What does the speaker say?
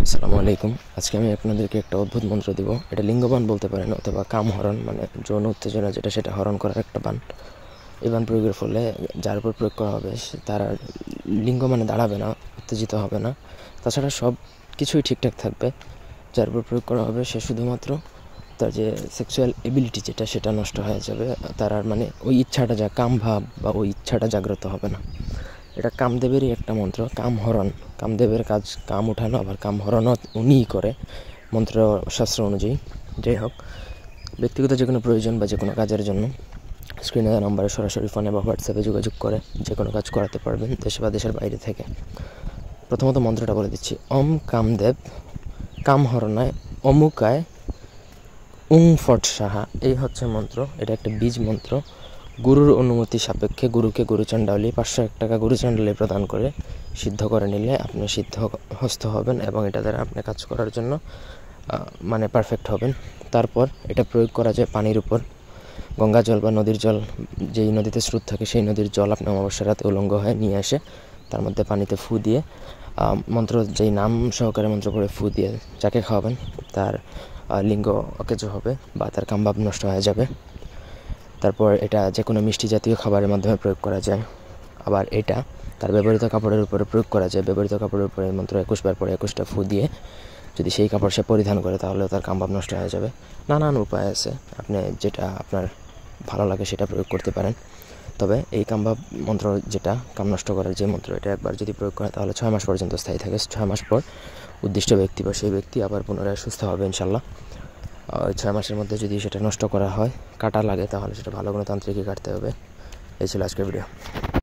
আসসালামু আলাইকুম। আজকে আমি আপনাদেরকে একটা অদ্ভুত মন্ত্র দিব। এটা লিঙ্গবান বলতে পারেন অথবা কাম হরণ, মানে যৌন উত্তেজনা যেটা সেটা হরণ করার একটা বান। এই বান প্রয়োগের ফলে যার উপর প্রয়োগ করা হবে তার লিঙ্গ মানে দাঁড়াবে না, উত্তেজিত হবে না, তাছাড়া সব কিছুই ঠিকঠাক থাকবে। যার উপর প্রয়োগ করা হবে সে শুধুমাত্র তার যে সেক্সুয়াল এবিলিটি যেটা সেটা নষ্ট হয়ে যাবে। তার আর মানে ওই ইচ্ছাটা যা কাম ভাব বা ওই ইচ্ছাটা জাগ্রত হবে না। এটা কামদেবেরই একটা মন্ত্র, কাম হরণ। কামদেবের কাজ কাম উঠানো, আবার কাম হরণও উনিই করে মন্ত্র শাস্ত্র অনুযায়ী। যাই হোক, ব্যক্তিগত যে কোনো প্রয়োজন বা যে কোনো কাজের জন্য স্ক্রিনে দেওয়া নম্বরে সরাসরি ফোনে বা হোয়াটসঅ্যাপে যোগাযোগ করে যে কোনো কাজ করাতে পারবেন, দেশে বা দেশের বাইরে থেকে। প্রথমত মন্ত্রটা বলে দিচ্ছি। ওম কামদেব কাম হরণায় অমুকায় উং ফট সাহা। এই হচ্ছে মন্ত্র। এটা একটা বীজ মন্ত্র। গুরুর অনুমতি সাপেক্ষে গুরুকে গুরুচণ্ডালী 501 টাকা গুরুচণ্ডালী প্রদান করে সিদ্ধ করে নিলে আপনি সিদ্ধ হস্ত হবেন এবং এটা দ্বারা আপনি কাজ করার জন্য মানে পারফেক্ট হবেন। তারপর এটা প্রয়োগ করা যায় পানির উপর। গঙ্গা জল বা নদীর জল, যেই নদীতে স্রোত থাকে সেই নদীর জল আপনি অমাবস্যার রাতে উলঙ্গ হয়ে নিয়ে এসে তার মধ্যে পানিতে ফু দিয়ে মন্ত্র যেই নাম সহকারে মন্ত্র করে ফু দিয়ে যাকে খাওয়াবেন তার লিঙ্গ অকেজ হবে বা তার কামভাব নষ্ট হয়ে যাবে। তারপর এটা যে কোনো মিষ্টি জাতীয় খাবারের মাধ্যমে প্রয়োগ করা যায়। আবার এটা তার ব্যবহৃত কাপড়ের উপরে প্রয়োগ করা যায়। ব্যবহৃত কাপড়ের উপরে মন্ত্র 21 বার পরে 21টা ফু দিয়ে যদি সেই কাপড় সে পরিধান করে তাহলে তার কামভাব নষ্ট হয়ে যাবে। নানান উপায় আছে, আপনি যেটা আপনার ভালো লাগে সেটা প্রয়োগ করতে পারেন। তবে এই কামভাব মন্ত্র যেটা কাম নষ্ট করার যে মন্ত্র, এটা একবার যদি প্রয়োগ করে তাহলে 6 মাস পর্যন্ত স্থায়ী থাকে। 6 মাস পর উদ্দিষ্ট ব্যক্তি বা সেই ব্যক্তি আবার পুনরায় সুস্থ হবে ইনশাল্লাহ। 6 মাসের মধ্যে যদি সেটা নষ্ট করা হয়, কাটা লাগে, তাহলে সেটা ভালো কোনো তান্ত্রিকই কাটতে হবে। এই ছিল আজকের ভিডিও।